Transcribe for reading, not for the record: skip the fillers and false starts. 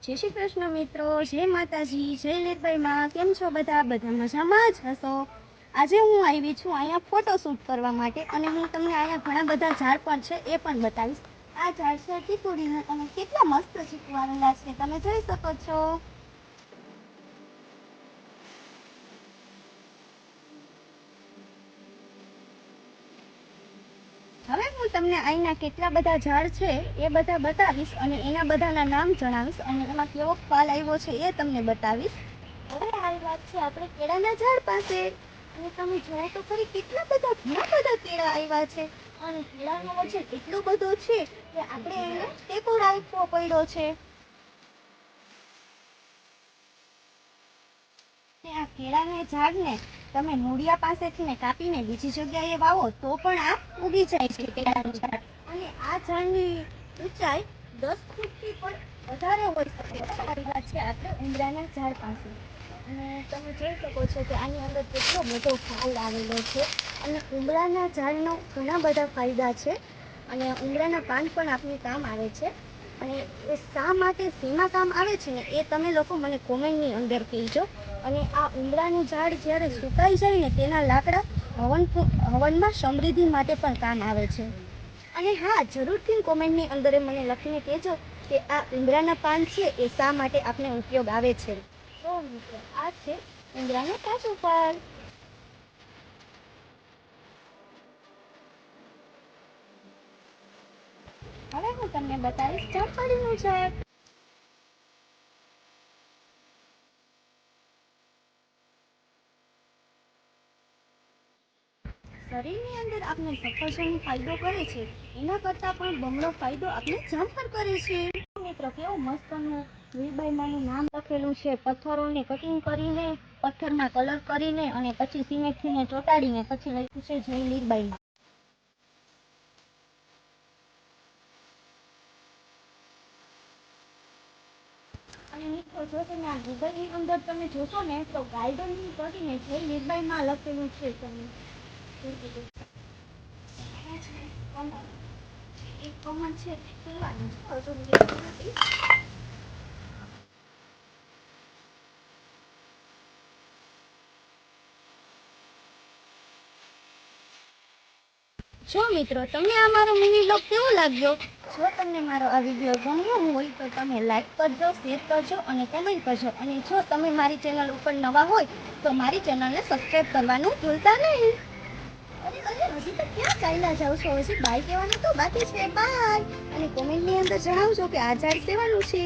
જય શ્રી કૃષ્ણ મિત્રો, જય માતાજી, જય લીરબાઈ માં. કેમ છો બધા? બધા મજામાં જ હશો. આજે હું આવી છું અહીંયા ફોટોશૂટ કરવા માટે અને હું તમને અહીંયા ઘણા બધા ઝાડ પણ છે એ પણ બતાવીશ. આ ઝાડ છે ચીકુડીનું અને કેટલા મસ્ત ચીકુ આવેલા છે તમે જોઈ શકો છો. હવે હું તમને અહીંના કેટલા બધા ઝાડ છે એ બધા બતાવીશ અને એના બધાના નામ જણાવીશ અને એમાં કેવો ફળ આવ્યો છે એ તમને બતાવીશ. હવે આવી વાત છે આપણે કેળાના ઝાડ પાસે અને તમે જોવો તો ખરી ઘણા બધા કેળા આવ્યા છે અને કેળાનો વજન એટલો બધો છે કે આપણે એને ટેકો રાખવો પડ્યો છે. આ કેળાના ઝાડને તમે મૂળિયા પાસેથી ને કાપીને બીજી જગ્યાએ વાવો તો પણ આ ઉગી જાય છે કેળાનું ઝાડ. અને આ ઝાડની ઊંચાઈ 10 ફૂટથી પણ વધારે હોઈ શકે. આવી વાત છે આપણે ઉંબરાના ઝાડ પાસે અને તમે જોઈ શકો છો કે આની અંદર કેટલો બધો ફાલ આવેલો છે અને ઉંબરાના ઝાડનો ઘણા બધા ફાયદા છે અને ઉંબરાના પાન પણ આપણે કામ આવે છે. અને એ શા માટે શેમાં કામ આવે છે ને એ તમે લોકો મને કોમેન્ટની અંદર કહેજો. અને આ ઉંબરાનું ઝાડ જ્યારે સુકાઈ જાય ને તેના લાકડા હવનમાં સમૃદ્ધિ માટે પણ કામ આવે છે. અને હા, જરૂરથી કોમેન્ટની અંદર મને લખીને કહેજો કે આ ઉંબરાના પાન છે એ શા માટે આપણે ઉપયોગ આવે છે. તો મિત્રો આ છે ઉંબરાનું કાચું ફળ. હવે હું તમને બતાવીશ જામફળીનું ઝાડ. શરીરની અંદર આપણે સફરજન ફાયદો કરે છે એના કરતાં પણ બમણો ફાયદો આપણે જામફળ કરે છે. મિત્રો કેવું મસ્તનું લીરબાઈમાનું નામ લખેલું છે. પથ્થરોને કટિંગ કરીને, પથ્થરમાં કલર કરીને અને પછી સિમેન્ટથી ચોંટાડીને પછી લખ્યું છે જય લીરબાઈમાં. અને મિત્રો જો તમે આ ગૂગલની અંદર તમે જોશો ને તો ગાર્ડનની કરીને જય લીરબાઈમાં લખેલું છે. તમે એક કમળ છે ખીલવાનું છે. જો મિત્રો તમને આ મારો મિની બ્લોગ કેવો લાગ્યો? જો તમને મારો આ વિડીયો ગમ્યો હોય તો તમે લાઈક કરજો, શેર કરજો અને કમેન્ટ કરજો. અને જો તમે મારી ચેનલ ઉપર નવા હોય તો મારી ચેનલને સબસ્ક્રાઈબ કરવાનું ભૂલતા નહીં. અરે હજી તો ક્યાં ચાલ્યા જાવ છો? હજી બાય કહેવાનું તો બાકી છે. બાય. અને કોમેન્ટની અંદર જણાવજો કે આ ઝાડ સેવાનું છે.